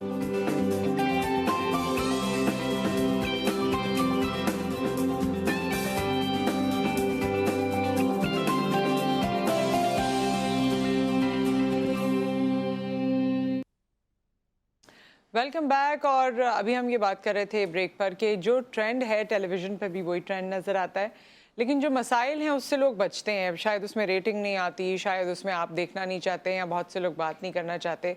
Welcome back. और अभी हम ये बात कर रहे थे ब्रेक पर कि जो ट्रेंड है टेलीविज़न पर भी वही ट्रेंड नज़र आता है, लेकिन जो मसाइल हैं उससे लोग बचते हैं। शायद उसमें रेटिंग नहीं आती, शायद उसमें आप देखना नहीं चाहते या बहुत से लोग बात नहीं करना चाहते।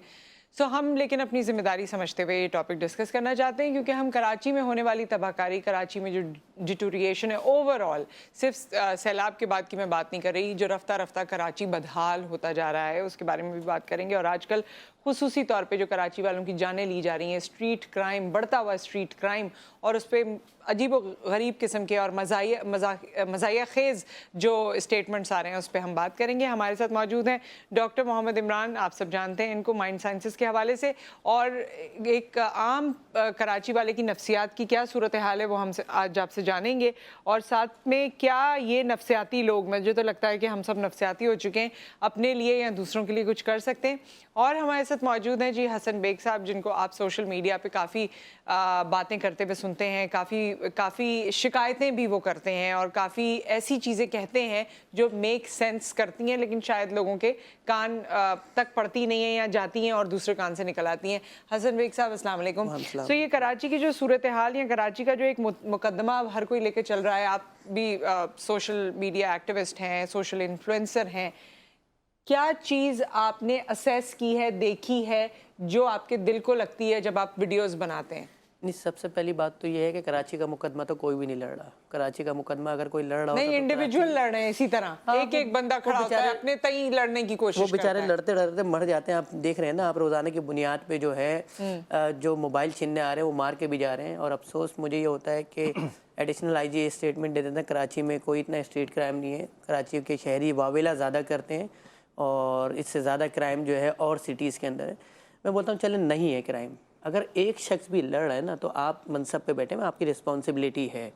हम लेकिन अपनी जिम्मेदारी समझते हुए ये टॉपिक डिस्कस करना चाहते हैं, क्योंकि हम कराची में होने वाली तबाहकारी, कराची में जो डिटोरिएशन है ओवरऑल, सिर्फ सैलाब के बाद की मैं बात नहीं कर रही, जो रफ्ता रफ्ता कराची बदहाल होता जा रहा है उसके बारे में भी बात करेंगे। और आजकल खुसूसी तौर पे जो कराची वालों की जानें ली जा रही हैं, स्ट्रीट क्राइम, बढ़ता हुआ स्ट्रीट क्राइम, और उस पर अजीब व गरीब किस्म के और मज़ाया खेज़ जो स्टेटमेंट्स आ रहे हैं उस पर हम बात करेंगे। हमारे साथ मौजूद हैं डॉक्टर मोहम्मद इमरान, आप सब जानते हैं इनको माइंड साइंसेस के हवाले से, और एक आम कराची वाले की नफ्सियात की क्या सूरत हाल है वो हम आज आपसे जानेंगे। और साथ में क्या ये नफ्सियाती लोग, मुझे तो लगता है कि हम सब नफ्सियाती हो चुके हैं, अपने लिए या दूसरों के लिए कुछ कर सकते हैं। और हमारे साथ मौजूद हैं जी हसन बेग साहब, जिनको आप सोशल मीडिया पे काफ़ी बातें करते हुए सुनते हैं, काफ़ी शिकायतें भी वो करते हैं और काफ़ी ऐसी चीज़ें कहते हैं जो मेक सेंस करती हैं, लेकिन शायद लोगों के कान तक पड़ती नहीं है या जाती हैं और दूसरे कान से निकल आती हैं। हसन बेग साहब अस्सलाम वालेकुम। तो ये कराची की जो सूरत हाल या कराची का जो एक मुकदमा हर कोई लेके चल रहा है, आप भी सोशल मीडिया एक्टिविस्ट हैं, सोशल इन्फ्लुएंसर हैं, क्या चीज़ आपने असेस की है, देखी है, जो आपके दिल को लगती है जब आप वीडियोस बनाते हैं? नहीं, सबसे पहली बात तो ये है कि कराची का मुकदमा तो कोई भी नहीं लड़ रहा। कराची का मुकदमा अगर कोई लड़ रहा नहीं, इंडिविजुअल लड़ रहे हैं इसी तरह। हाँ, एक बंदा खड़ा होता है अपने तई लड़ने की कोशिश, वो बेचारे लड़ते लड़ते मर जाते हैं। आप देख रहे हैं ना, आप रोजाना की बुनियाद पे जो है जो मोबाइल छीनने आ रहे हैं वो मार के भी जा रहे हैं। और अफसोस मुझे ये होता है कि एडिशनल आईजी स्टेटमेंट दे देते हैं कराची में कोई इतना स्ट्रीट क्राइम नहीं है, कराची के शहरी वावेला ज़्यादा करते हैं और इससे ज़्यादा क्राइम जो है और सिटीज़ के अंदर है। मैं बोलता हूँ चले नहीं है क्राइम, अगर एक शख्स भी लड़ रहा है ना तो आप मनसब पे बैठे में, आपकी रिस्पॉन्सिबिलिटी है।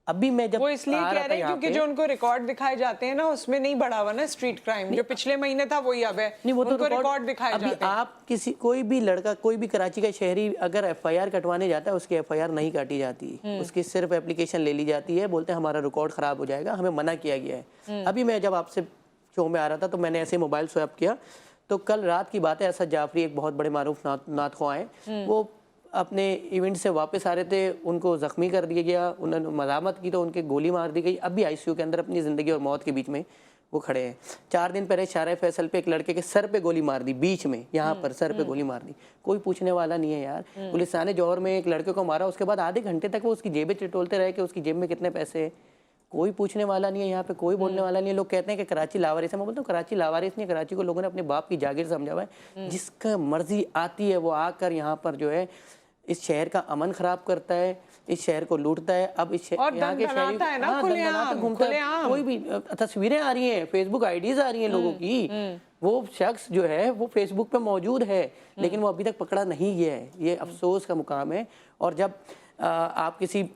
अभी मैं जब वो इसलिए कह रहे हैं क्योंकि जो उनको रिकॉर्ड दिखाए जाते हैं ना उसमें नहीं बढ़ा हुआ ना स्ट्रीट क्राइम, जो पिछले महीने था वही अब है। नहीं, वो तो रिकॉर्ड दिखाए अभी जाते हैं। आप किसी कोई भी लड़का, कोई भी कराची का शहरी अगर एफआईआर कटवाने जाता है, उसकी एफआईआर नहीं काटी जाती, उसकी सिर्फ एप्लीकेशन ले ली जाती है, बोलते हैं हमारा रिकॉर्ड खराब हो जाएगा, हमें मना किया गया है। अभी मैं जब आपसे शो में आ रहा था तो मैंने ऐसे मोबाइल स्वैप किया, तो कल रात की बात है, असद जाफरी एक बहुत बड़े मारूफ नात ख्वां हैं, वो अपने इवेंट से वापस आ रहे थे, उनको ज़ख्मी कर दिया गया, उन्होंने मज़ामत की तो उनके गोली मार दी गई। अभी आईसीयू के अंदर अपनी ज़िंदगी और मौत के बीच में वो खड़े हैं। 4 दिन पहले शारा फैसल पे एक लड़के के सर पे गोली मार दी, बीच में यहाँ पर सर पे गोली मार दी, कोई पूछने वाला नहीं है यार। पुलिस ने जौहर में एक लड़के को मारा, उसके बाद आधे घंटे तक वो उसकी जेबें टटोलते रहे कि उसकी जेब में कितने पैसे हैं, कोई पूछने वाला नहीं है, यहाँ पे कोई बोलने वाला नहीं है। लोग कहते हैं कि कराची लावारिस है, मैं बोलता हूँ कराची लावारिस नहीं है, कराची को लोगों ने अपने बाप की जागीर समझा हुआ है। जिसका मर्जी आती है वो आकर यहाँ पर जो है इस शहर का अमन खराब करता है, इस शहर को लूटता है। अब इस यहाँ के शहरी घूमता है, कोई भी तस्वीरें आ रही हैं, फेसबुक आईडीज आ रही हैं लोगों की, वो शख्स जो है वो फेसबुक पे मौजूद है लेकिन वो अभी तक पकड़ा नहीं गया है। ये अफसोस का मुकाम है। और जब आप किसी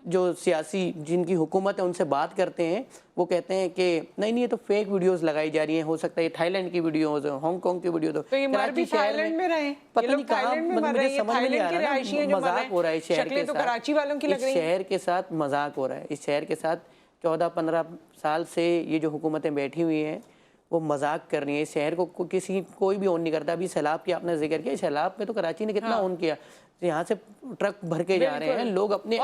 जो सियासी जिनकी हुकूमत है उनसे बात करते हैं, वो कहते हैं कि नहीं ये तो फेक वीडियोस लगाई जा रही हैं, हो सकता है ये थाईलैंड की वीडियोस हो, हांगकांग की वीडियो, तो ये मर भी थाईलैंड में रहे, पता नहीं कहाँ, मुझे समझ में नहीं आ रहा है। मजाक हो रहा है इस शहर के साथ, कराची वालों की लग रही है, इस शहर के साथ मजाक हो रहा है। इस शहर के साथ 14-15 साल से ये जो हुकूमतें बैठी हुई हैं वो मजाक कर रही है। इस शहर को कोई भी ओन नहीं करता। अभी सैलाब की आपने जिक्र किया, सैलाब में तो कराची ने कितना ओन किया, यहाँ से ट्रक भर के जा रहे हैं लोग अपने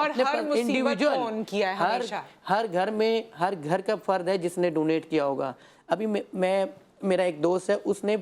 इंडिविजुअल किया है। हर घर का फर्द है जिसने डोनेट किया होगा। अभी मेरा एक दोस्त है, उसने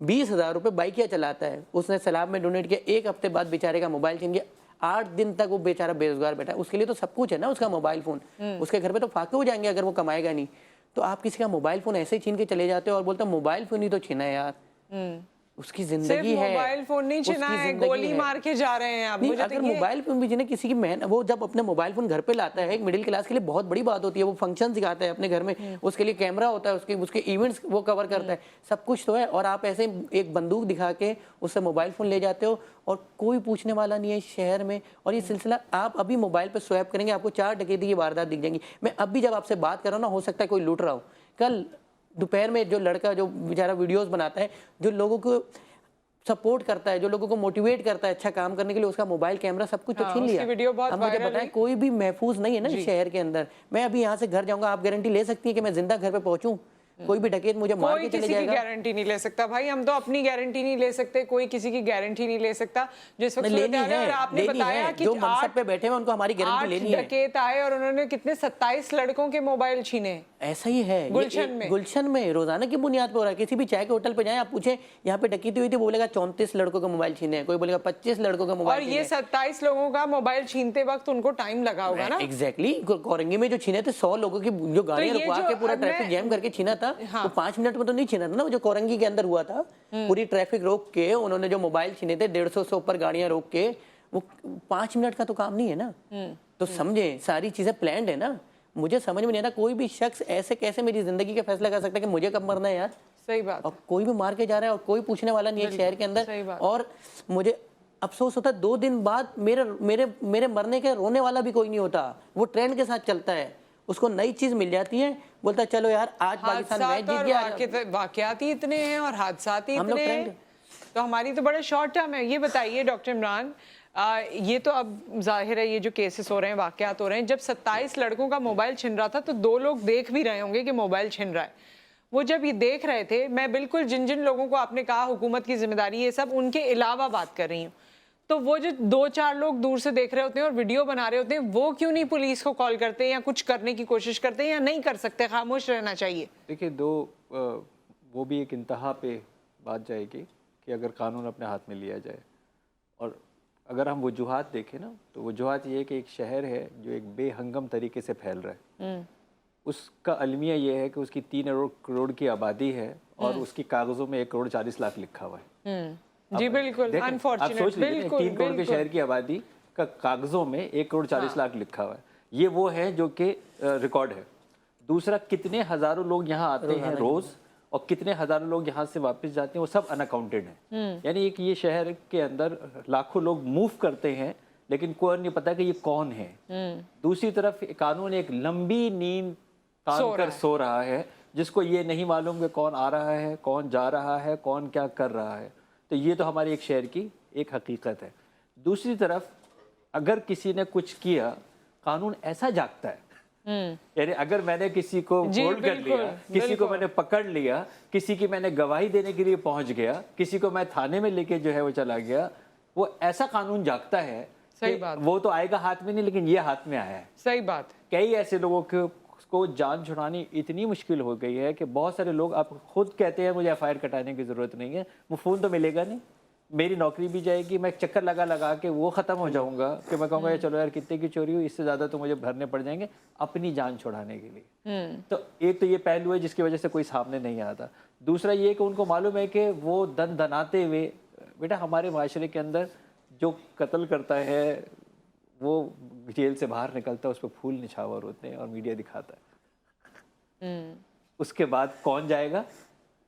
20,000 रुपये बाइकिया चलाता है, उसने सैलाब में डोनेट किया। 1 हफ्ते बाद बेचारे का मोबाइल छीन गया, 8 दिन तक वो बेचारा बेरोजगार बैठा है। उसके लिए तो सब कुछ है ना, उसका मोबाइल फोन, उसके घर पे तो फाके हो जाएंगे अगर वो कमाएगा नहीं। तो आप किसी का मोबाइल फोन ऐसे छीन के चले जाते हो और बोलते हो मोबाइल फोन ही तो छीना है यार। उसकी जिंदगी है, मोबाइल फोन नहीं छीना है, गोली मार के जा रहे हैं आप। मुझे अगर मोबाइल फोन भी जिन्हें किसी की वो जब अपने मोबाइल फोन घर पे लाता है, एक मिडिल क्लास के लिए बहुत बड़ी बात होती है। वो फंक्शन दिखाता है अपने घर में, उसके लिए कैमरा होता है, उसके इवेंट्स वो कवर करता है, सब कुछ तो है। और आप ऐसे एक बंदूक दिखा के उससे मोबाइल फोन ले जाते हो और कोई पूछने वाला नहीं है इस शहर में। और ये सिलसिला आप अभी मोबाइल पर स्वैप करेंगे, आपको 4 डकैती की वारदात दिख जाएंगी। मैं अभी जब आपसे बात कर रहा हूँ ना, हो सकता है कोई लूट रहा हो। कल दोपहर में जो लड़का जो बेचारा वीडियोस बनाता है, जो लोगों को सपोर्ट करता है, जो लोगों को मोटिवेट करता है अच्छा काम करने के लिए, उसका मोबाइल कैमरा सब कुछ तो छीन लिया। वीडियो बहुत अब मुझे वायरल बताएं, हुई। कोई भी महफूज नहीं है ना इस शहर के अंदर। मैं अभी यहाँ से घर जाऊंगा, आप गारंटी ले सकती है कि मैं जिंदा घर पे पहुंचूं? कोई भी डकैत मुझे मार के चले किसी की जाएगा? गारंटी नहीं ले सकता भाई, हम तो अपनी गारंटी नहीं ले सकते, कोई किसी की गारंटी नहीं ले सकता। जिस वक्त लेनी सूरत हाल है, और आपने लेनी बताया है। कि जो मनसब पे बैठे हैं उनको हमारी गारंटी लेनी है। डकैत आए और उन्होंने कितने 27 लड़कों के मोबाइल छीने। ऐसा ही है गुलशन में रोजाना की बुनियाद पर हो रहा है। किसी भी चाय के होटल पे जाएं, आप पूछें यहाँ पे डकैती हुई थी, बोलेगा 34 लड़कों का मोबाइल छीने हैं, कोई बोलेगा 25 लड़कों का मोबाइल। और ये 27 लोगों का मोबाइल छीनते वक्त उनको टाइम लगा होगा ना। एग्जैक्टली कोरंगी में जो छीने थे 100 लोगों की जो गाड़ियां रुकवा के पूरा ट्रैफिक जैम करके छीना था, वो 5 मिनट में तो नहीं छीना था ना। जो कोरंगी के अंदर हुआ था, पूरी ट्रैफिक रोक के उन्होंने जो मोबाइल छीने थे 150 से ऊपर गाड़ियां रोक के, वो 5 मिनट का तो काम नहीं है ना। तो समझे, सारी चीजें प्लान्ड है ना। मुझे समझ में नहीं आता कोई भी शख्स ऐसे कैसे मेरी जिंदगी का फैसला कर सकता है कि मुझे कब मरना है यार। सही बात। और कोई भी मार के जा रहा है और कोई पूछने वाला नहीं है शहर के अंदर। और मुझे अफसोस होता है 2 दिन बाद मेरे मरने के रोने वाला भी कोई नहीं होता। वो ट्रेंड के साथ चलता है, उसको नई चीज मिल जाती है, बोलता है चलो यार आज पाकिस्तान मैच जीत गया। वाकयात ही इतने हैं और हादसात ही इतने हैं, तो हमारी तो बड़े शॉर्ट टर्म है। ये बताइए डॉक्टर इमरान, ये तो अब जाहिर है ये जो केसेस हो रहे हैं, वाकयात हो रहे हैं, जब 27 लड़कों का मोबाइल छिन रहा था तो 2 लोग देख भी रहे होंगे कि मोबाइल छिन रहा है। वो जब ये देख रहे थे, मैं बिल्कुल जिन जिन लोगों को आपने कहा हुकूमत की जिम्मेदारी ये सब, उनके अलावा बात कर रही हूँ, तो वो जो 2-4 लोग दूर से देख रहे होते हैं और वीडियो बना रहे होते हैं, वो क्यों नहीं पुलिस को कॉल करते या कुछ करने की कोशिश करते हैं, या नहीं कर सकते, खामोश रहना चाहिए? देखिए, वो भी एक इंतहा पे बात जाएगी कि अगर कानून अपने हाथ में लिया जाए। और अगर हम वजूहात देखें ना, तो वजूहात ये है कि एक शहर है जो एक बेहंगम तरीके से फैल रहा है। उसका अलमिया ये है कि उसकी 3 करोड़ की आबादी है और उसकी कागजों में 1 करोड़ 40 लाख लिखा हुआ है। जी बिल्कुल, आप सोच लीजिए 3 करोड़ के शहर की आबादी का कागजों में 1 करोड़ 40 लाख लिखा हुआ है। ये वो है जो कि रिकॉर्ड है। दूसरा, कितने हजारों लोग यहाँ आते हैं रोज और कितने हजारों लोग यहाँ से वापस जाते हैं, वो सब अनअकाउंटेड है। यानी एक ये शहर के अंदर लाखों लोग मूव करते हैं, लेकिन कोई नहीं पता कि ये कौन है। दूसरी तरफ कानून एक लंबी नींद तान कर सो रहा है, जिसको ये नहीं मालूम कि कौन आ रहा है, कौन जा रहा है, कौन क्या कर रहा है। तो ये तो हमारे एक शहर की एक हकीकत है। दूसरी तरफ अगर किसी ने कुछ किया, कानून ऐसा जागता है, यानी अगर मैंने किसी को होल्ड कर लिया, किसी को मैंने पकड़ लिया, किसी की मैंने गवाही देने के लिए पहुंच गया, किसी को मैं थाने में लेके जो है वो चला गया, वो ऐसा कानून जागता है। सही बात। वो तो आएगा हाथ में नहीं, लेकिन ये हाथ में आया है। सही बात। कई ऐसे लोगों को जान छुड़ानी इतनी मुश्किल हो गई है कि बहुत सारे लोग आप खुद कहते हैं मुझे एफआईआर कटाने की जरूरत नहीं है, वो फोन तो मिलेगा नहीं, मेरी नौकरी भी जाएगी, मैं चक्कर लगा के वो खत्म हो जाऊंगा कि मैं कहूँगा चलो यार कितने की चोरी हुई, इससे ज्यादा तो मुझे भरने पड़ जाएंगे अपनी जान छुड़ाने के लिए। तो एक तो ये पहलू है जिसकी वजह से कोई सामने नहीं आता। दूसरा ये कि उनको मालूम है कि वो दन दनाते हुए, बेटा हमारे माशरे के अंदर जो कत्ल करता है वो जेल से बाहर निकलता है, उस पर फूल निछावर होते हैं और मीडिया दिखाता है। उसके बाद कौन जाएगा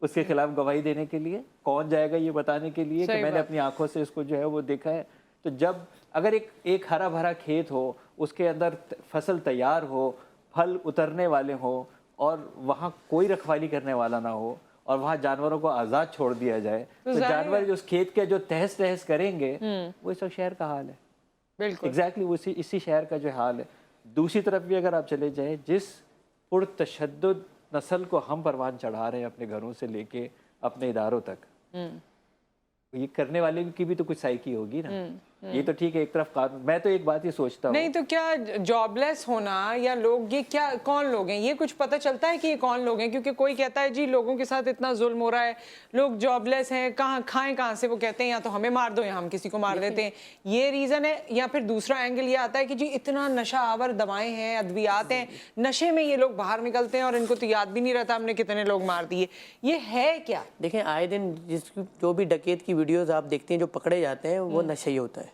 उसके खिलाफ गवाही देने के लिए, कौन जाएगा ये बताने के लिए कि मैंने अपनी आंखों से इसको जो है वो देखा है। तो जब अगर एक हरा भरा खेत हो, उसके अंदर फसल तैयार हो, फल उतरने वाले हो और वहाँ कोई रखवाली करने वाला ना हो और वहाँ जानवरों को आज़ाद छोड़ दिया जाए, तो जानवर उस खेत के जो तहस तहस करेंगे, वो इस शहर का हाल है। बिल्कुल एग्जैक्टली इसी शहर का जो हाल है। दूसरी तरफ भी अगर आप चले जाएं, जिस पुरतशद्दुद नस्ल को हम परवान चढ़ा रहे हैं अपने घरों से लेके अपने इदारों तक, ये करने वाले की भी तो कुछ साइकी होगी ना। ये तो ठीक है एक तरफ कानून, मैं तो एक बात ही सोचता हूँ, नहीं तो क्या जॉबलेस होना या लोग, ये क्या कौन लोग हैं, ये कुछ पता चलता है कि ये कौन लोग हैं? क्योंकि कोई कहता है जी लोगों के साथ इतना जुल्म हो रहा है, लोग जॉबलेस हैं, कहाँ खाएं कहाँ से? वो कहते हैं या तो हमें मार दो या हम किसी को मार देते हैं, ये रीजन है। या फिर दूसरा एंगल ये आता है कि जी इतना नशा आवर दवाएं हैं, अद्वियात हैं, नशे में ये लोग बाहर निकलते हैं और इनको तो याद भी नहीं रहता हमने कितने लोग मार दिए। ये है क्या? देखें, आए दिन जो भी डकैत की वीडियोस आप देखते हैं जो पकड़े जाते हैं, वो नशा ही होता है।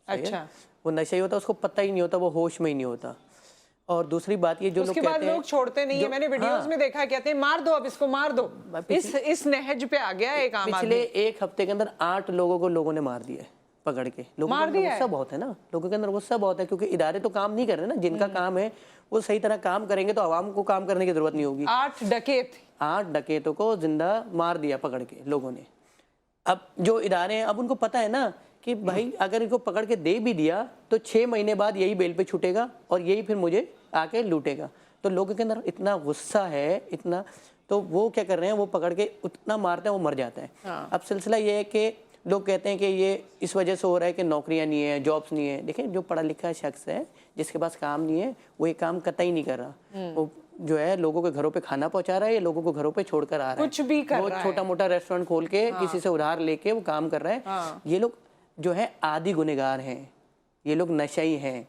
अच्छा, वो नशा ही होता है, उसको पता ही नहीं होता, वो होश में ही नहीं होता। और दूसरी बात ये जो लोग कहते हैं, उसके बाद लोग छोड़ते नहीं है। मैंने वीडियोस में देखा, कहते हैं मार दो, अब इसको मार दो। इस नहज पे आ गया एक आम आदमी। पिछले 1 हफ्ते के अंदर 8 लोगों को लोगों ने मार दिया है पकड़ के। लोगों के अंदर गुस्सा बहुत है ना, लोगों के अंदर गुस्सा बहुत है, क्योंकि इदारे तो काम नहीं कर रहे ना। जिनका काम है वो सही तरह काम करेंगे तो आवाम को काम करने की जरूरत नहीं होगी। 8 डकैत, 8 डकैतों को जिंदा मार दिया पकड़ के लोगों ने। अब जो इदारे हैं अब उनको पता है ना कि भाई अगर इनको पकड़ के दे भी दिया तो 6 महीने बाद यही बेल पे छूटेगा और यही फिर मुझे आके लूटेगा। तो लोगों के अंदर इतना गुस्सा है, इतना, तो वो क्या कर रहे हैं, वो पकड़ के उतना मारते हैं वो मर जाता है। हाँ। अब सिलसिला ये है कि लोग कहते हैं कि ये इस वजह से हो रहा है कि नौकरियां नहीं है, जॉब्स नहीं है। देखिए जो पढ़ा लिखा शख्स है जिसके पास काम नहीं है वो ये काम कतई नहीं कर रहा, वो जो है लोगों के घरों पे खाना पहुंचा रहा है, या लोगों को घरों पे छोड़कर आ रहा है, कुछ भी कर वो रहा है। छोटा मोटा रेस्टोरेंट खोल के किसी से उधार लेके वो काम कर रहा है। हाँ। ये लोग जो है आदि गुनहगार हैं, ये लोग नशई हैं।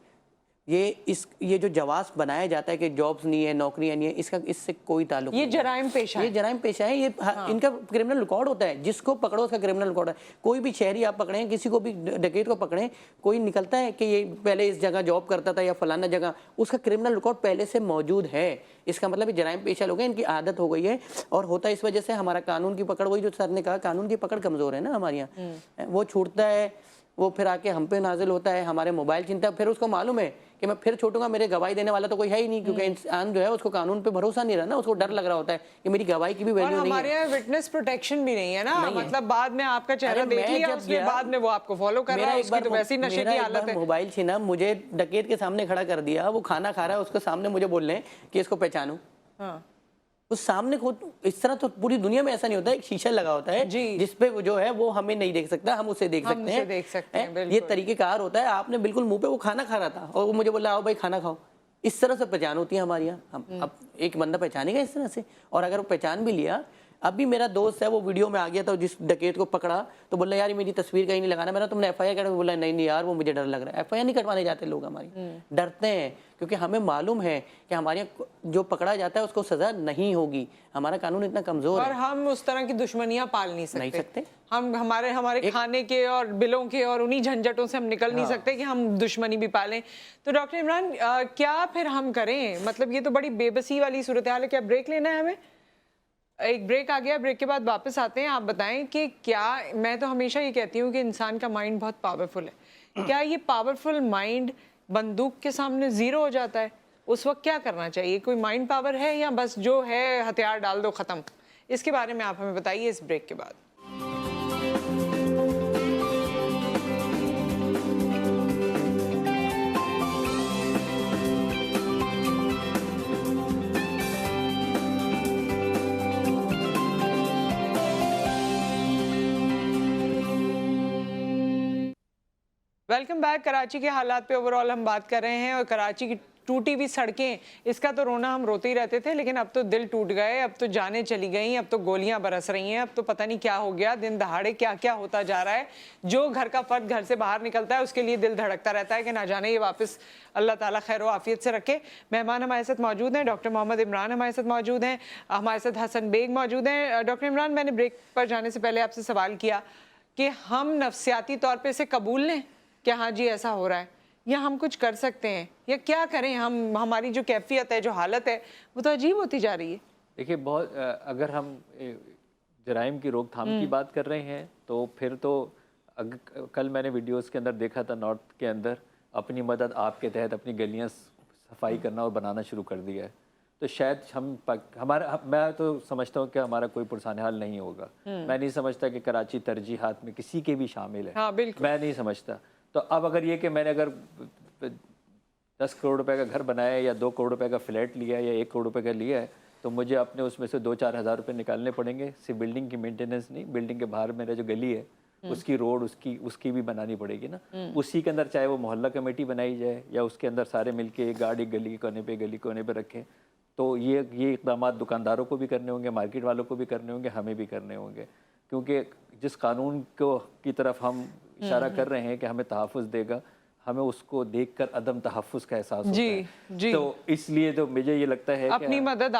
ये जो जवाब बनाया जाता है कि जॉब्स नहीं है, नौकरियां नहीं है, इसका इससे कोई ताल्लुक ये नहीं है। जराइम पेशा ये है। जराइम पेशा है, इनका क्रिमिनल रिकॉर्ड होता है, जिसको पकड़ो उसका क्रिमिनल रिकॉर्ड है। कोई भी शहरी आप पकड़ें, किसी को भी डकैत को पकड़ें, कोई निकलता है कि ये पहले इस जगह जॉब करता था या फलाना जगह, उसका क्रिमिनल रिकॉर्ड पहले से मौजूद है। इसका मतलब ये जराइम पेशा लोग हैं, इनकी आदत हो गई है। और होता है इस वजह से हमारा कानून की पकड़, वही जो सर ने कहा कानून की पकड़ कमजोर है ना हमारे यहाँ, वो छूटता है, वो फिर आके हम पे नाजिल होता है, हमारे मोबाइल चिंता, फिर उसको मालूम है कि मैं फिर छूटूंगा, मेरे गवाही देने वाला तो कोई है ही नहीं, क्योंकि इंसान जो है उसको कानून पे भरोसा नहीं रहा ना, उसको डर लग रहा होता है कि मेरी गवाही की भी और वैल्यू नहीं हमारे है। यहाँ विटनेस प्रोटेक्शन भी नहीं है ना, नहीं है। मतलब बाद में आपका चेहरा अरे देख मैं लिया जब उसने, गया, बाद में वो आपको फॉलो कर रहा है, उसकी तो वैसी नशे मेरा की एक हालत बार है। मोबाइल छीना, मुझे डकैत के सामने खड़ा कर दिया, वो खाना खा रहा है, उसके सामने मुझे बोल रहे हैं कि इसको पहचानूं। हाँ। उस सामने खुद इस तरह तो पूरी दुनिया में ऐसा नहीं होता है, एक शीशा लगा होता है जी। जिसपे वो जो है वो हमें नहीं देख सकता, हम उसे देख हम सकते उसे हैं। देख सकते हैं, ये बिल्कुल। तरीकेकार होता है। आपने बिल्कुल मुंह पे, वो खाना खा रहा था और वो मुझे बोला आओ भाई खाना खाओ। इस तरह से पहचान होती है हमारे यहाँ। हम अब एक बंदा पहचानेगा इस तरह से, और अगर वो पहचान भी लिया, अभी मेरा दोस्त है वो वीडियो में आ गया था, जिस डकैत को पकड़ा तो बोला यार मेरी तस्वीर कहीं नहीं लगाना, मैंने तुमने एफआईआर करा, बोला नहीं नहीं यार वो मुझे डर लग रहा है। एफआईआर नहीं कटवाने जाते लोग हमारी, डरते हैं, क्योंकि हमें मालूम है कि हमारे यहाँ जो पकड़ा जाता है उसको सजा नहीं होगी। हमारा कानून इतना कमजोर और है, हम उस तरह की दुश्मनियां पाल नहीं सकते। हम हमारे खाने के और बिलों के और उन्हीं झंझटों से हम निकल नहीं सकते कि हम दुश्मनी भी पालें। तो डॉक्टर इमरान, क्या फिर हम करें? मतलब ये तो बड़ी बेबसी वाली सूरत हाल है। क्या ब्रेक लेना है हमें? एक ब्रेक आ गया, ब्रेक के बाद वापस आते हैं। आप बताएं कि क्या, मैं तो हमेशा ये कहती हूँ कि इंसान का माइंड बहुत पावरफुल है, क्या ये पावरफुल माइंड बंदूक के सामने जीरो हो जाता है? उस वक्त क्या करना चाहिए? कोई माइंड पावर है या बस जो है हथियार डाल दो खत्म? इसके बारे में आप हमें बताइए इस ब्रेक के बाद। Welcome back. कराची के हालात पे ओवरऑल हम बात कर रहे हैं, और कराची की टूटी हुई सड़कें, इसका तो रोना हम रोते ही रहते थे, लेकिन अब तो दिल टूट गए, अब तो जानें चली गई, अब तो गोलियां बरस रही हैं, अब तो पता नहीं क्या हो गया। दिन दहाड़े क्या क्या होता जा रहा है। जो घर का फर्द घर से बाहर निकलता है उसके लिए दिल धड़कता रहता है कि ना जाने ये वापस अल्लाह ताला खैर आफियत से रखे। मेहमान हमारे साथ मौजूद हैं, डॉक्टर मोहम्मद इमरान हमारे साथ मौजूद हैं, हमारे साथ हसन बेग मौजूद हैं। डॉक्टर इमरान, मैंने ब्रेक पर जाने से पहले आपसे सवाल किया कि हम नफ्सियाती तौर पर इसे कबूल लें कि हाँ जी ऐसा हो रहा है, या हम कुछ कर सकते हैं, या क्या करें हम? हमारी जो कैफियत है, जो हालत है, वो तो अजीब होती जा रही है। देखिए, बहुत अगर हम जराइम की रोकथाम की बात कर रहे हैं तो फिर तो कल मैंने वीडियोस के अंदर देखा था, नॉर्थ के अंदर अपनी मदद आपके तहत अपनी गलियां सफाई करना और बनाना शुरू कर दिया है। तो शायद मैं तो समझता हूँ कि हमारा कोई पुरसान हाल नहीं होगा। मैं नहीं समझता कि कराची तरजीहात में किसी के भी शामिल है। हाँ, बिल्कुल। मैं नहीं समझता। तो अब अगर ये कि मैंने अगर 10 करोड़ रुपए का घर बनाया है, या 2 करोड़ रुपए का फ्लैट लिया है, या 1 करोड़ रुपए का लिया है, तो मुझे अपने उसमें से 2-4 हज़ार रुपये निकालने पड़ेंगे। सिर्फ बिल्डिंग की मेंटेनेंस नहीं, बिल्डिंग के बाहर मेरा जो गली है उसकी रोड, उसकी भी बनानी पड़ेगी ना। उसी के अंदर चाहे वो मोहल्ला कमेटी बनाई जाए, या उसके अंदर सारे मिलके एक गाड़ी गली कोने पे रखें। तो ये इक़दाम दुकानदारों को भी करने होंगे, मार्केट वालों को भी करने होंगे, हमें भी करने होंगे, क्योंकि जिस कानून की तरफ हम इशारा कर रहे हैं कि हमें तहफ़्फ़ुज़ देगा, हमें उसको देखकर अदम तहफ़्फ़ुज़ का एहसास होता है। जी। तो इसलिए तो मुझे ये लगता है अपनी मदद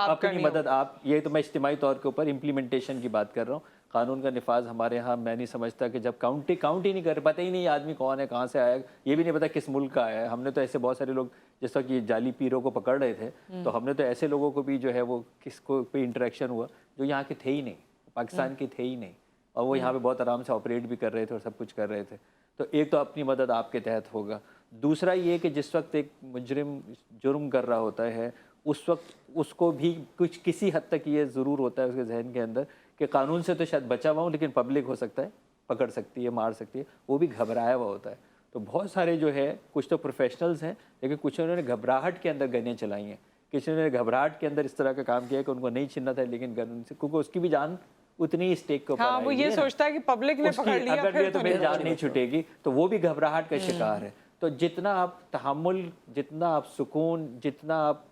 आप ये तो मैं इज्तिमाई तौर के ऊपर इम्प्लीमेंटेशन की बात कर रहा हूँ। कानून का निफाज हमारे यहाँ मैं नहीं समझता कि जब काउंट ही नहीं कर, पता ही नहीं आदमी कौन है, कहाँ से आया, ये भी नहीं पता किस मुल्क का आया है। हमने तो ऐसे बहुत सारे लोग, जैसा कि जाली पीरों को पकड़ रहे थे, तो हमने तो ऐसे लोगों को भी जो है वो किसको कोई इंटरेक्शन हुआ जो यहाँ के थे ही नहीं, पाकिस्तान के थे ही नहीं, और वो यहाँ पे बहुत आराम से ऑपरेट भी कर रहे थे और सब कुछ कर रहे थे। तो एक तो अपनी मदद आपके तहत होगा। दूसरा ये कि जिस वक्त एक मुजरिम जुर्म कर रहा होता है, उस वक्त उसको भी किसी हद तक ये ज़रूर होता है उसके जहन के अंदर कि कानून से तो शायद बचा हुआ हूँ, लेकिन पब्लिक हो सकता है पकड़ सकती है, मार सकती है, वो भी घबराया हुआ होता है। तो बहुत सारे जो है, कुछ तो प्रोफेशनल्स हैं, लेकिन कुछ उन्होंने घबराहट के अंदर गनें चलाई हैं, किसी ने घबराहट के अंदर इस तरह का काम किया कि उनको नहीं छीनना था, लेकिन गन से, क्योंकि उसकी भी जान उतनी ही स्टेक के ऊपर हाँ, वो ये सोचता है कि पब्लिक ने पकड़ लिया अगर फिर तो मेरी जान नहीं छूटेगी, तो वो भी घबराहट का शिकार है। तो जितना आप तहम्मुल, जितना आप सुकून, जितना आप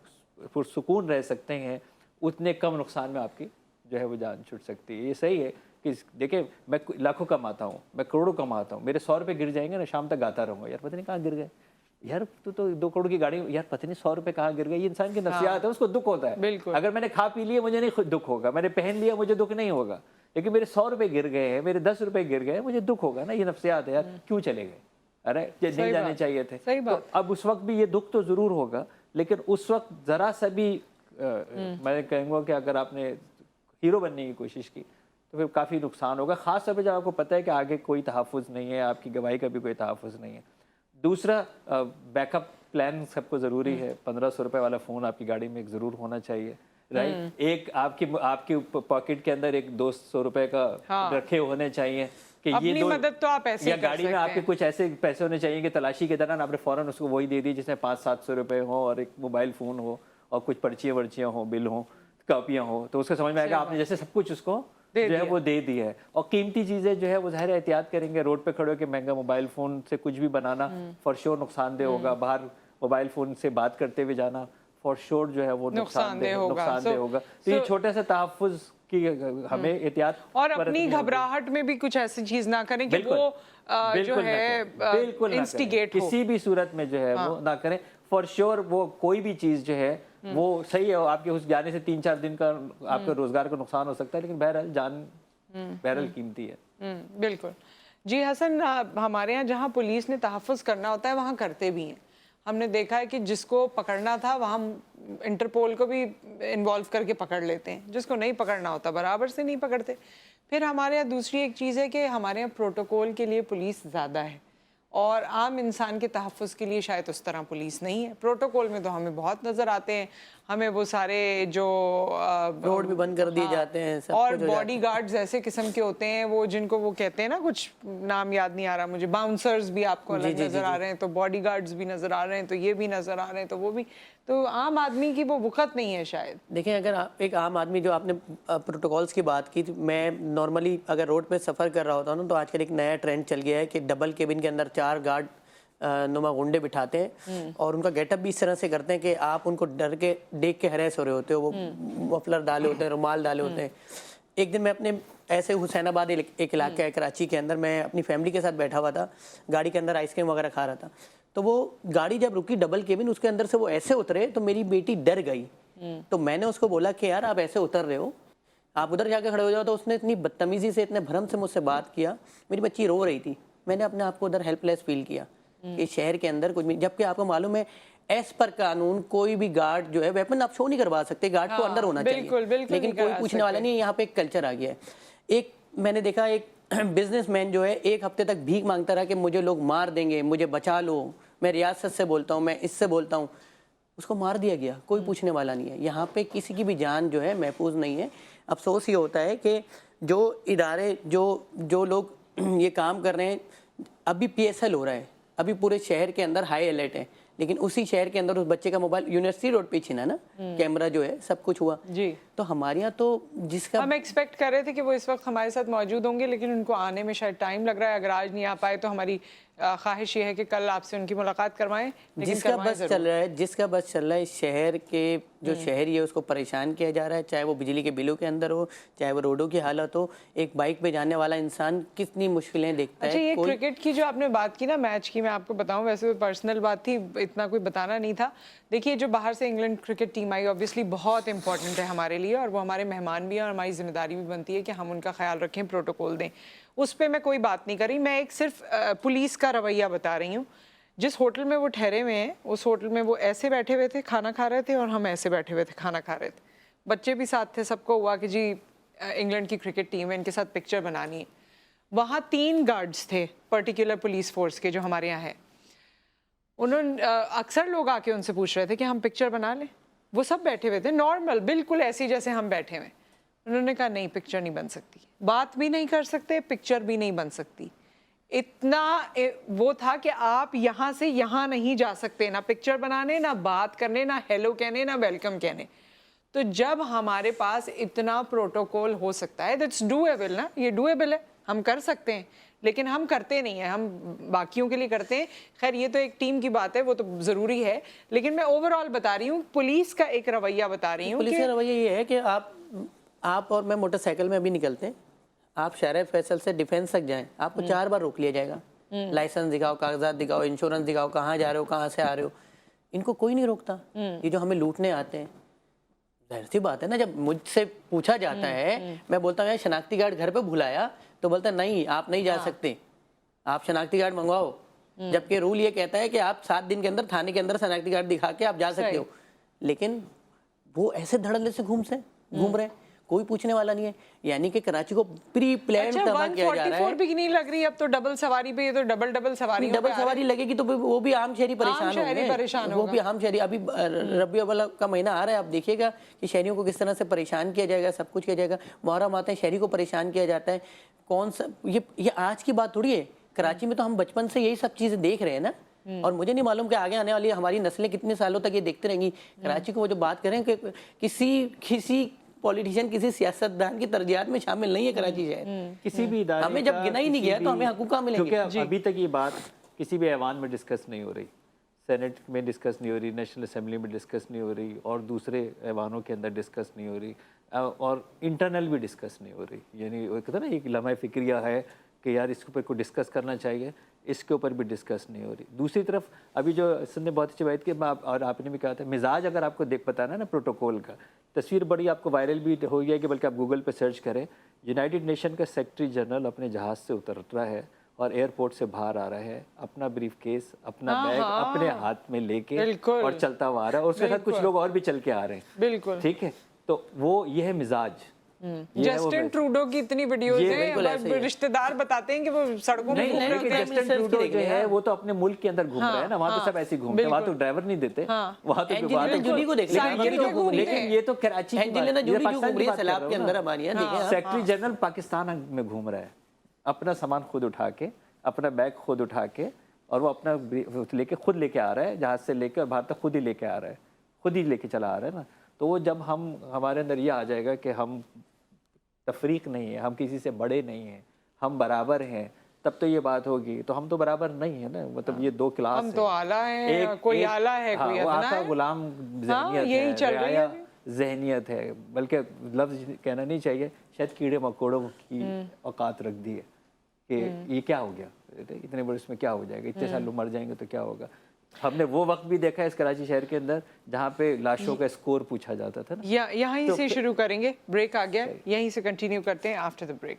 पुरसुकून रह सकते हैं, उतने कम नुकसान में आपकी जो है वो जान छूट सकती है। ये सही है कि देखिए, मैं लाखों कमाता हूँ, मैं करोड़ों कमाता हूँ, मेरे 100 रुपये गिर जाएंगे ना, शाम तक गाता रहूँगा, यार पता नहीं कहाँ गिर गए, यार तू तो 2 करोड़ की गाड़ी, यार पता नहीं 100 रुपये कहाँ गिर गए। ये इंसान की नफ्सियात है, उसको दुख होता है। अगर मैंने खा पी लिया मुझे नहीं दुख होगा, मैंने पहन लिया मुझे दुख नहीं होगा, लेकिन मेरे 100 रुपये गिर गए हैं, मेरे 10 रुपये गिर गए, मुझे दुख होगा ना। ये नफ्सियात है यार, क्यों चले गए, अरे ये नहीं जाने चाहिए थे। तो अब उस वक्त भी ये दुख तो जरूर होगा, लेकिन उस वक्त जरा सा भी मैं कहूँगा कि अगर आपने हीरो बनने की कोशिश की तो फिर काफ़ी नुकसान होगा, ख़ास तौर पे जब आपको पता है कि आगे कोई तहफ़्फ़ुज़ नहीं है, आपकी गवाही का भी कोई तहफ़्फ़ुज़ नहीं है। दूसरा, बैकअप प्लान सबको ज़रूरी है। 1500 रुपये वाला फ़ोन आपकी गाड़ी में एक ज़रूर होना चाहिए, राइट। एक आपकी पॉकेट के अंदर एक 200 रुपये का रखे होने चाहिए कि ये मदद तो आप ऐसे या गाड़ी में आपके कुछ ऐसे पैसे होने चाहिए कि तलाशी के दौरान आपने फ़ौरन उसको वही दे दी, जिसमें 500-700 रुपये हो और एक मोबाइल फ़ोन हो और कुछ पर्चियाँ वर्चियाँ हो, बिल हो, कापियाँ हो, तो उसका समझ में आएगा आपने जैसे सब कुछ उसको जो है वो दे दी है। और कीमती चीज़ें जो है वो ज़ाहिर एहतियात करेंगे, रोड पे खड़े होकर महंगा मोबाइल फ़ोन से कुछ भी बनाना फॉर श्योर नुकसानदेह होगा, बाहर मोबाइल फ़ोन से बात करते हुए जाना फॉर श्योर जो है वो नुकसानदेह होगा। तो ये छोटे से तहफ़्फ़ुज़ की हमें एहतियात, और अपनी घबराहट में भी कुछ ऐसी चीज़ ना करें कि वो जो है बिल्कुल इंस्टिगेट हो, किसी भी सूरत में जो है वो ना करें। फॉर श्योर वो कोई भी चीज़ जो है वो सही है, आपके उस जाने से 3-4 दिन का आपके रोजगार का नुकसान हो सकता है, लेकिन बहरहाल जान बहरहाल कीमती है। बिल्कुल जी हसन, हमारे यहाँ जहाँ पुलिस ने तहफ़्फ़ुज़ करना होता है वहाँ करते भी हैं। हमने देखा है कि जिसको पकड़ना था वहाँ इंटरपोल को भी इन्वॉल्व करके पकड़ लेते हैं, जिसको नहीं पकड़ना होता बराबर से नहीं पकड़ते। फिर हमारे यहाँ दूसरी एक चीज़ है कि हमारे यहाँ प्रोटोकॉल के लिए पुलिस ज़्यादा है और आम इंसान के तहफ़्फ़ुज़ के लिए शायद उस तरह पुलिस नहीं है। प्रोटोकॉल में तो हमें बहुत नज़र आते हैं, हमें वो सारे जो रोड भी बंद कर दिए जाते हैं सब, और बॉडी गार्ड्स ऐसे किस्म के होते हैं, वो जिनको वो कहते हैं ना, कुछ नाम याद नहीं आ रहा मुझे, बाउंसर्स भी आपको अलग नज़र आ रहे हैं, तो बॉडी गार्ड्स भी नज़र आ रहे हैं, तो ये भी नज़र आ रहे हैं, तो वो भी, तो आम आदमी की वो वक़्त नहीं है शायद। देखिए, अगर एक आम आदमी, जो आपने प्रोटोकॉल्स की बात की, मैं नॉर्मली अगर रोड पे सफ़र कर रहा होता हूँ ना, तो आजकल एक नया ट्रेंड चल गया है कि डबल केबिन के अंदर 4 गार्ड नुमा गुंडे बिठाते हैं और उनका गेटअप भी इस तरह से करते हैं कि आप उनको डर के देख के हैरेस हो रहे होते हो। वो मफलर डाले होते हैं, रुमाल डाले होते हैं। एक दिन मैं अपने ऐसे हुसैनाबाद एक इलाका है कराची के अंदर, मैं अपनी फैमिली के साथ बैठा हुआ था, गाड़ी के अंदर आइसक्रीम वगैरह खा रहा था, तो वो गाड़ी जब रुकी डबल केबिन, उसके अंदर से वो ऐसे उतरे तो मेरी बेटी डर गई। तो मैंने उसको बोला कि यार आप ऐसे उतर रहे हो, आप उधर जाके खड़े हो जाओ। तो उसने इतनी बदतमीजी से, इतने भरम से मुझसे बात किया। मेरी बच्ची रो रही थी, मैंने अपने आप को उधर हेल्पलेस फील किया कि शहर के अंदर कुछ भी, जबकि आपको मालूम है एस पर कानून कोई भी गार्ड जो है वेपन आप शो नहीं करवा सकते, गार्ड को अंदर होना चाहिए, लेकिन कोई पूछने वाला नहीं। यहाँ पे एक कल्चर आ गया है। एक मैंने देखा, एक बिजनेसमैन जो है 1 हफ्ते तक भीख मांगता रहा कि मुझे लोग मार देंगे, मुझे बचा लो, मैं रियासत से बोलता हूँ, मैं इससे बोलता हूँ। उसको मार दिया गया, कोई पूछने वाला नहीं है। यहाँ पे किसी की भी जान जो है महफूज नहीं है। अफसोस ये होता है कि जो इदारे, जो लोग ये काम कर रहे हैं, अभी PSL हो रहा है, अभी पूरे शहर के अंदर हाई अलर्ट है, लेकिन उसी शहर के अंदर उस बच्चे का मोबाइल यूनिवर्सिटी रोड पे छीना ना, कैमरा जो है, सब कुछ हुआ जी। तो हमारे यहाँ तो जिसका हम एक्सपेक्ट कर रहे थे कि वो इस वक्त हमारे साथ मौजूद होंगे, लेकिन उनको आने में शायद टाइम लग रहा है। अगर आज नहीं आ पाए तो हमारी ख्वाहिश ये है कि कल आपसे उनकी मुलाकात करवाएं। जिसका बस चल रहा है शहर के जो शहरी है उसको परेशान किया जा रहा है, चाहे वो बिजली के बिलों के अंदर हो, चाहे वो रोडों की हालत हो। एक बाइक पे जाने वाला इंसान कितनी मुश्किलें देखता है। अच्छा, ये क्रिकेट की जो आपने बात की ना, मैच की, मैं आपको बताऊं, वैसे तो पर्सनल बात थी, इतना कोई बताना नहीं था। देखिए, जो बाहर से इंग्लैंड क्रिकेट टीम आई, ऑब्वियसली बहुत इंपॉर्टेंट है हमारे लिए, और वो हमारे मेहमान भी हैं, और हमारी जिम्मेदारी भी बनती है कि हम उनका ख्याल रखें, प्रोटोकॉल दें। उस पर मैं कोई बात नहीं करी, मैं एक सिर्फ पुलिस का रवैया बता रही हूँ। जिस होटल में वो ठहरे हुए हैं, उस होटल में वो ऐसे बैठे हुए थे, खाना खा रहे थे, और हम ऐसे बैठे हुए थे, खाना खा रहे थे। बच्चे भी साथ थे, सबको हुआ कि जी इंग्लैंड की क्रिकेट टीम है, इनके साथ पिक्चर बनानी है। वहाँ 3 गार्ड्स थे पर्टिकुलर पुलिस फोर्स के, जो हमारे यहाँ है। उन्होंने अक्सर लोग आके उनसे पूछ रहे थे कि हम पिक्चर बना लें। वो सब बैठे हुए थे नॉर्मल, बिल्कुल ऐसी जैसे हम बैठे हुए। उन्होंने कहा नहीं, पिक्चर नहीं बन सकती, बात भी नहीं कर सकते, पिक्चर भी नहीं बन सकती। इतना वो था कि आप यहाँ से यहाँ नहीं जा सकते, ना पिक्चर बनाने, ना बात करने, ना हेलो कहने, ना वेलकम कहने। तो जब हमारे पास इतना प्रोटोकॉल हो सकता है, दैट्स डूएबल ना, ये डूएबल है, हम कर सकते हैं, लेकिन हम करते नहीं हैं, हम बाकियों के लिए करते हैं। खैर ये तो एक टीम की बात है, वो तो ज़रूरी है, लेकिन मैं ओवरऑल बता रही हूँ, पुलिस का एक रवैया बता रही हूँ। पुलिस का रवैया ये है कि आप और मैं मोटरसाइकिल में अभी निकलते हैं, आप शहर फैसल से डिफेंस तक जाएं, आपको 4 बार रोक लिया जाएगा। लाइसेंस दिखाओ, कागजात दिखाओ, इंश्योरेंस दिखाओ, कहाँ जा रहे हो, कहाँ से आ रहे हो। इनको कोई नहीं रोकता। ये जो हमें लूटने आते हैं, जाहिर सी बात है ना, जब मुझसे पूछा जाता है, मैं बोलता हूँ यार शनाख्ती कार्ड घर पे भुलाया, तो बोलता नहीं आप नहीं जा सकते, आप शनाख्ती कार्ड मंगवाओ। जबकि रूल ये कहता है कि आप 7 दिन के अंदर थाने के अंदर शनाख्ती कार्ड दिखा के आप जा सकते हो। लेकिन वो ऐसे धड़ल्ले से घूम रहे हैं, कोई पूछने वाला नहीं है। यानी कि कराची को प्री प्लान तबाह किया जा रहा है। भी नहीं लग रही अब तो, डबल सवारी पे, ये तो डबल सवारी लगेगी तो वो भी आम शहरी परेशान होंगे। वो भी आम शहरी, अभी रबी अव्वल का महीना आ रहा है, आप देखिएगा कि शहरियों को किस तरह से परेशान किया जाएगा, सब कुछ किया जाएगा। मुहर्रम आते हैं, शहरी को परेशान किया जाता है। कौन सा ये आज की बात थोड़ी है, कराची में तो हम बचपन से यही सब चीजें देख रहे हैं ना। और मुझे नहीं मालूम कि आगे आने वाली हमारी नस्लें कितने सालों तक ये देखते रहेंगी कराची को। वो जो बात करें कि किसी पॉलिटिशियन, किसी सियासतदान की तरजीहात में शामिल नहीं है कराची शहर। किसी भी इदारे हमें जब गिना ही नहीं गया तो हमें हकूक़ कहाँ मिलेंगे? क्योंकि अभी तक ये बात किसी भी ऐवान में डिस्कस नहीं हो रही, सेनेट में डिस्कस नहीं हो रही, नेशनल असेंबली में डिस्कस नहीं हो रही, और दूसरे ऐवानों के अंदर डिस्कस नहीं हो रही, और इंटरनल भी डिस्कस नहीं हो रही। यानी वो कहते हैं ना, एक लम्हा फिक्रिया है कि यार इसके ऊपर कोई डिस्कस करना चाहिए, इसके ऊपर भी डिस्कस नहीं हो रही। दूसरी तरफ अभी जो ने बहुत अच्छी बात की, और आपने भी कहा था, मिजाज अगर आपको देख पता ना प्रोटोकॉल का, तस्वीर बड़ी आपको वायरल भी हो गया कि बल्कि आप गूगल पे सर्च करें, यूनाइटेड नेशन का सेक्रेटरी जनरल अपने जहाज़ से उतर रहा है और एयरपोर्ट से बाहर आ रहा है, अपना ब्रीफ केस, अपना बैग अपने हाथ में लेके और चलता हुआ आ रहा है, और उसके साथ कुछ लोग और भी चल के आ रहे हैं। बिल्कुल ठीक है, तो वो ये है मिजाज। जस्टिन ट्रूडो की इतनी वीडियोस हैं, रिश्तेदार बताते हैं कि वो सड़कों में घूम रहे होते हैं। जस्टिन ट्रूडो जो है वो तो अपने मुल्क के अंदर घूम रहा है ना, वहाँ तो सब ऐसे घूमते हैं, वहाँ तो ड्राइवर नहीं देते, वहाँ तो जूली को देख लेकिन ये तो कराची के अंदर हमारी सेक्रेटरी जनरल पाकिस्तान में घूम रहा है, अपना सामान खुद उठा के, अपना बैग खुद उठा के, और वो अपना लेके खुद लेके आ रहा है, जहाज से लेके और बाहर तक खुद ही लेके आ रहा है, खुद ही लेके चला आ रहा है ना। तो वो जब हमारे अंदर ये आ जाएगा कि हम तफरीक नहीं है, हम किसी से बड़े नहीं हैं, हम बराबर हैं, तब तो ये बात होगी। तो हम तो बराबर नहीं है ना, मतलब ये 2 क्लास हम तो आला हैं, कोई आला है, कोई अदना है। गुलाम ज़हनियत है, बल्कि लफ्ज़ कहना नहीं चाहिए, शायद कीड़े मकोड़ों की औकात रख दी है कि ये क्या हो गया, इतने बड़े इसमें क्या हो जाएगा, इतने साल लोग मर जाएंगे तो क्या होगा। हमने वो वक्त भी देखा है इस कराची शहर के अंदर जहाँ पे लाशों का स्कोर पूछा जाता था ना। यहीं से शुरू करेंगे, ब्रेक आ गया, यहीं से कंटिन्यू करते हैं after the break.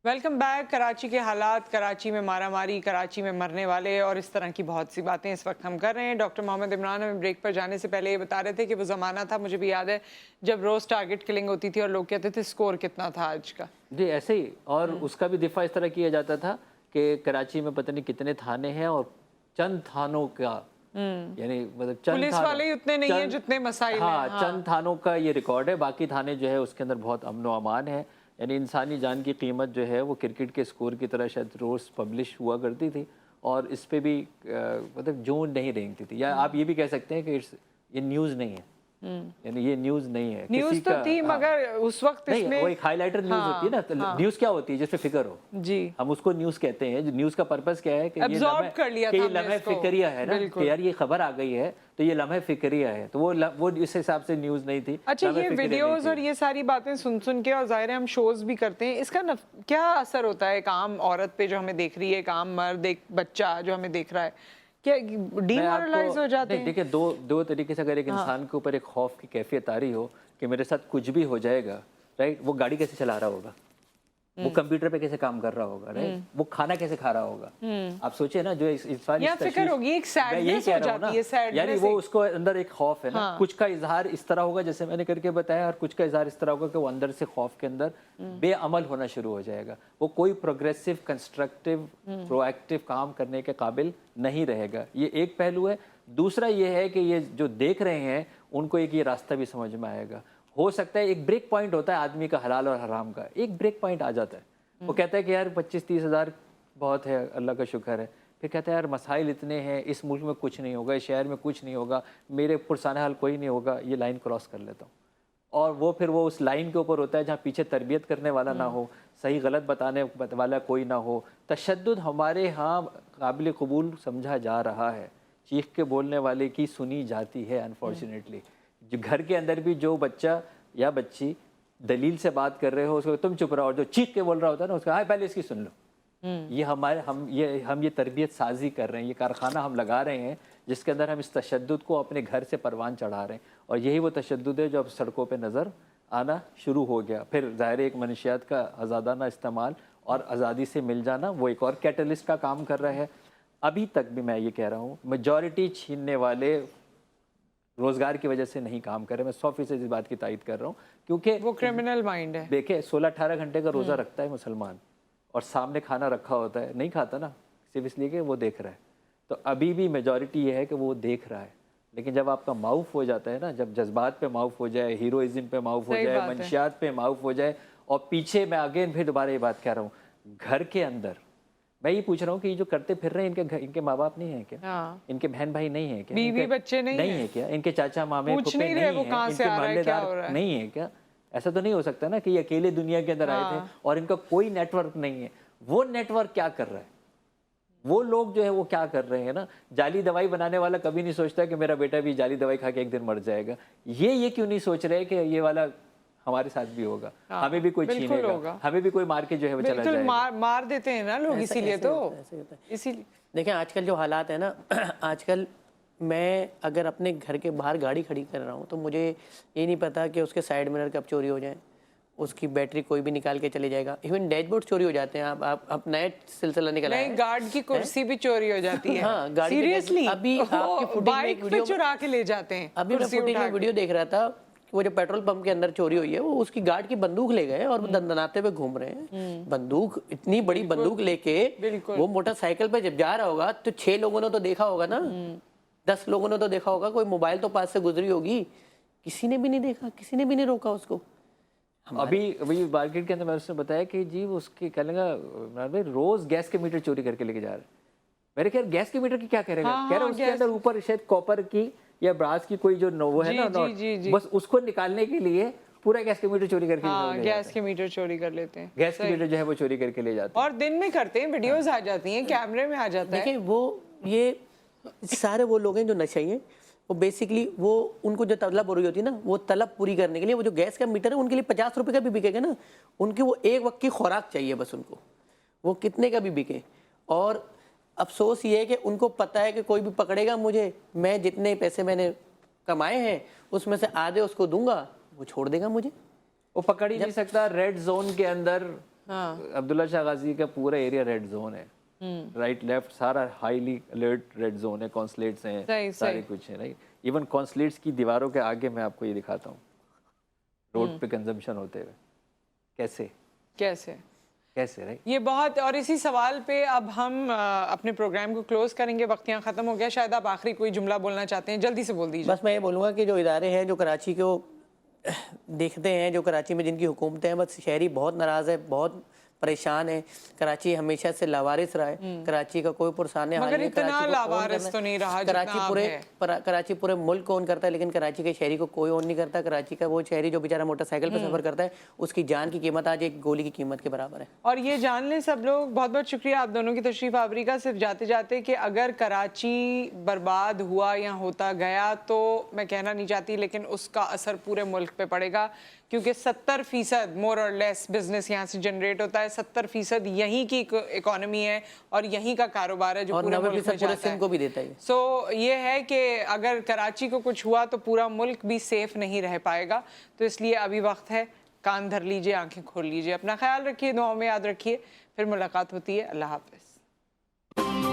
Welcome back. Karachi के हालात, कराची में मारामारी, कराची में मरने वाले और इस तरह की बहुत सी बातें इस वक्त हम कर रहे हैं। डॉक्टर मोहम्मद इमरान हमें ब्रेक पर जाने से पहले ये बता रहे थे कि वो ज़माना था, मुझे भी याद है, जब रोज़ टारगेट किलिंग होती थी और लोग कहते थे स्कोर कितना था आज का। जी ऐसे ही, और उसका भी दिफा इस तरह किया जाता था कि कराची में पता नहीं कितने थाने हैं और चंद थानों का, यानी मतलब चंद पुलिस वाले ही उतने नहीं हैं जितने मसाइल हैं। हाँ, चंद थानों का ये रिकॉर्ड है, बाकी थाने जो है उसके अंदर बहुत अमन व अमान है। यानी इंसानी जान की कीमत जो है वो क्रिकेट के स्कोर की तरह शायद रोज़ पब्लिश हुआ करती थी, और इस पे भी मतलब जोन नहीं रेंगती थी, या आप ये भी कह सकते हैं कि ये न्यूज़ नहीं है, यानी ये न्यूज़ नहीं है। न्यूज़ तो थी मगर उस वक्त इसमें वो एक हाईलाइटर न्यूज़ होती है ना, तो न्यूज़ क्या होती है जिसपे फिक्र हो जी, हम उसको न्यूज़ कहते हैं। न्यूज़ का पर्पस क्या है कि ये लम्हे फिक्रिया है ना, कि यार ये खबर आ गई है तो ये लम्हे फिक्रिया है, तो वो इस हिसाब से न्यूज़ नहीं थी। अच्छा, ये वीडियोस और ये सारी बातें सुन के, और जाहिर है हम शोज भी करते हैं, इसका क्या असर होता है एक आम औरत पे जो हमें देख रही है, एक आम मर्द, एक बच्चा जो हमें देख रहा है, क्या डीमोरलाइज हो जाते हैं? देखिए, दो तरीके से अगर एक इंसान के ऊपर एक खौफ की कैफियत आ रही हो कि मेरे साथ कुछ भी हो जाएगा, राइट, वो गाड़ी कैसे चला रहा होगा, वो कंप्यूटर पे कैसे काम कर रहा होगा, राइट? वो खाना कैसे खा रहा होगा, आप सोचिए ना। जो इस वाली या फिक्र होगी, एक सैडनेस हो जाती है, सैडनेस, यानी वो उसको अंदर एक खौफ है ना। कुछ का इजहार इस तरह होगा जैसे मैंने करके बताया, और कुछ का इजहार इस तरह होगा कि वो अंदर से खौफ के अंदर बेअमल होना शुरू हो जाएगा। वो कोई प्रोग्रेसिव, कंस्ट्रक्टिव, प्रोएक्टिव काम करने के काबिल नहीं रहेगा। ये एक पहलू है। दूसरा ये है कि ये जो देख रहे हैं उनको एक ये रास्ता भी समझ में आएगा। हो सकता है एक ब्रेक पॉइंट होता है आदमी का, हलाल और हराम का एक ब्रेक पॉइंट आ जाता है। वो कहता है कि यार 25-30 हज़ार बहुत है, अल्लाह का शुक्र है। फिर कहता है यार मसाइल इतने हैं, इस मुल्क में कुछ नहीं होगा, इस शहर में कुछ नहीं होगा, मेरे पुरसाने हाल कोई नहीं होगा, ये लाइन क्रॉस कर लेता हूँ। और वो फिर वो उस लाइन के ऊपर होता है जहाँ पीछे तरबियत करने वाला ना हो, सही गलत बताने वाला कोई ना हो। तशद्दुद हमारे यहाँ काबिल कबूल समझा जा रहा है, चीख के बोलने वाले की सुनी जाती है अनफॉर्चुनेटली। जो घर के अंदर भी जो बच्चा या बच्ची दलील से बात कर रहे हो उसको तुम चुप रहो, और जो चीख के बोल रहा होता है ना उसका हाँ पहले इसकी सुन लो। ये हम ये तरबियत साजी कर रहे हैं, ये कारखाना हम लगा रहे हैं जिसके अंदर हम इस तशद्दुद को अपने घर से परवान चढ़ा रहे हैं। और यही वो तशद्दुद है जो अब सड़कों पे नज़र आना शुरू हो गया। फिर ज़ाहिर एक मनशियात का आज़ादाना इस्तेमाल और आज़ादी से मिल जाना वो एक और कैटलिस्ट का काम कर रहा है। अभी तक भी मैं ये कह रहा हूँ मेजॉरिटी छीनने वाले रोज़गार की वजह से नहीं काम कर रहे। मैं 100% इस बात की तायद कर रहा हूँ, क्योंकि वो क्रिमिनल माइंड है। देखे 16-18 घंटे का रोज़ा रखता है मुसलमान, और सामने खाना रखा होता है, नहीं खाता ना, सिर्फ इसलिए कि वो देख रहा है। तो अभी भी मेजॉरिटी ये है कि वो देख रहा है। लेकिन जब आपका माउफ हो जाता है ना, जब जज्बात पे माउफ हो जाए, हीरोइज्म पे माउफ हो जाए, मंशियात पे माउफ हो जाए, और पीछे मैं अगेन फिर दोबारा ये बात कह रहा हूँ, घर के अंदर मैं ये पूछ रहा हूँ कि ये जो करते फिर रहे हैं इनके माँ बाप नहीं है क्या? इनके बहन भाई नहीं है क्या? बीवी बच्चे नहीं है क्या? इनके चाचा मामे पूछ नहीं रहे वो कहाँ से आ रहा है, क्या हो रहा है? नहीं है क्या? ऐसा तो नहीं हो सकता ना कि ये अकेले दुनिया के अंदर आए थे और इनका कोई नेटवर्क नहीं है। वो नेटवर्क क्या कर रहा है? वो लोग जो है वो क्या कर रहे हैं ना, जाली दवाई बनाने वाला कभी नहीं सोचता कि मेरा बेटा भी जाली दवाई खा के एक दिन मर जाएगा। ये क्यों नहीं सोच रहे कि ये वाला हमारे साथ भी होगा, हमें भी कोई छीनेगा, हमें भी कोई मार के जो है वो चला जाएगा। मार देते हैं ना लोग, इसीलिए तो इसीलिए देखें आजकल जो हालात है ना, आजकल मैं अगर अपने घर के बाहर गाड़ी खड़ी कर रहा हूँ तो मुझे ये नहीं पता कि उसके साइड मिरर कब चोरी हो जाए, उसकी बैटरी कोई भी निकाल के चले जाएगा। इवन डैशबोर्ड चोरी हो जाते हैं। आप नए सिलसिला निकला है, गार्ड की कुर्सी भी चोरी हो जाती है। हाँ, गाड़ी सीरियसली अभी आपकी फुटेज में एक वीडियो चुरा के ले जाते हैं। अभी मैं फुटेज में वीडियो देख रहा था, वो जो पेट्रोल पंप के अंदर चोरी हुई है, वो उसकी गार्ड की बंदूक ले गए और दंदनाते हुए घूम रहे हैं। बंदूक, इतनी बड़ी बंदूक लेके वो मोटरसाइकिल पे जब जा रहा होगा तो 6 लोगों ने तो देखा होगा ना, 10 लोगों ने तो देखा होगा, कोई मोबाइल तो पास से गुजरी होगी, किसी ने भी नहीं देखा, किसी ने भी नहीं रोका उसको। अभी मार्केट के अंदर मैंने उसने बताया कि जी उसके कह लेगा रोज गैस के मीटर चोरी करके लेके जा रहे हैं। मेरे ख्याल गैस के मीटर की क्या करेगा? कह रहे उसके अंदर ऊपर शायद कॉपर की या ब्रास की कोई जो वो है ना नॉट, बस उसको निकालने के लिए पूरा गैस के मीटर चोरी करके गैस के मीटर चोरी कर लेते हैं। गैस के मीटर जो है वो चोरी करके ले जाते हैं, और दिन में करते हैं, वीडियोस आ जाती हैं, कैमरे में आ जाता है। देखिए वो ये सारे वो लोग हैं जो नशे हैं, वो बेसिकली वो उनको जो तलब हो रही होती है ना, वो तलब पूरी करने के लिए वो जो गैस का मीटर है उनके लिए 50 रुपए का भी बिकेगा ना, उनकी वो एक वक्त की खुराक चाहिए बस उनको, वो कितने का भी बिके। और अफसोस ये है कि उनको पता है कि कोई भी पकड़ेगा मुझे, मैं जितने पैसे मैंने कमाए हैं उसमें से आधे उसको दूंगा, वो छोड़ देगा मुझे, वो पकड़ ही नहीं सकता। रेड जोन के अंदर अब्दुल्ला शाह गाजी का पूरा एरिया रेड जोन है, राइट लेफ्ट सारा हाईली अलर्ट रेड जोन है, कॉन्सुलेट्स हैं, सारे कुछ है, राइट। इवन कॉन्सुलेट्स की दीवारों के आगे मैं आपको ये दिखाता हूँ रोड पे कंजम्पशन होते हुए, कैसे कैसे कैसे राइट। ये बहुत, और इसी सवाल पे अब हम अपने प्रोग्राम को क्लोज करेंगे, वक्त यहाँ खत्म हो गया। शायद आप आखिरी कोई जुमला बोलना चाहते हैं, जल्दी से बोल दीजिए। बस मैं ये बोलूँगा कि जो इदारे हैं जो कराची को देखते हैं, जो कराची में जिनकी हुकूमतें हैं, बस शहरी बहुत नाराज़ है, बहुत परेशान है। कराची हमेशा से लावारिस रहा है, कराची का कोई पुरसाने हाल नहीं, लावारिस तो नहीं रहा। कराची पूरे मुल्क को ओन करता है, लेकिन कराची के शहरी को कोई ओन नहीं करता। कराची का वो शहरी जो बेचारा मोटरसाइकिल पर सफर करता है, उसकी जान की कीमत आज एक गोली की कीमत के बराबर है। और ये जान लें सब लोग, बहुत बहुत शुक्रिया आप दोनों की तशरीफ आवरी का। सिर्फ जाते जाते कि अगर कराची बर्बाद हुआ या होता गया तो मैं कहना नहीं चाहती, लेकिन उसका असर पूरे मुल्क पे पड़ेगा, क्योंकि 70% मोर और लेस बिजनेस यहाँ से जनरेट होता है। 70% यहीं की इकोनॉमी है और यहीं का कारोबार है जो पूरे मुल्क में जाता है। को भी देता है। सो ये है कि अगर कराची को कुछ हुआ तो पूरा मुल्क भी सेफ नहीं रह पाएगा। तो इसलिए अभी वक्त है कान धर लीजिए, आंखें खोल लीजिए। अपना ख्याल रखिए, दुआओं में याद रखिए। फिर मुलाकात होती है। अल्लाह हाफ़िज़।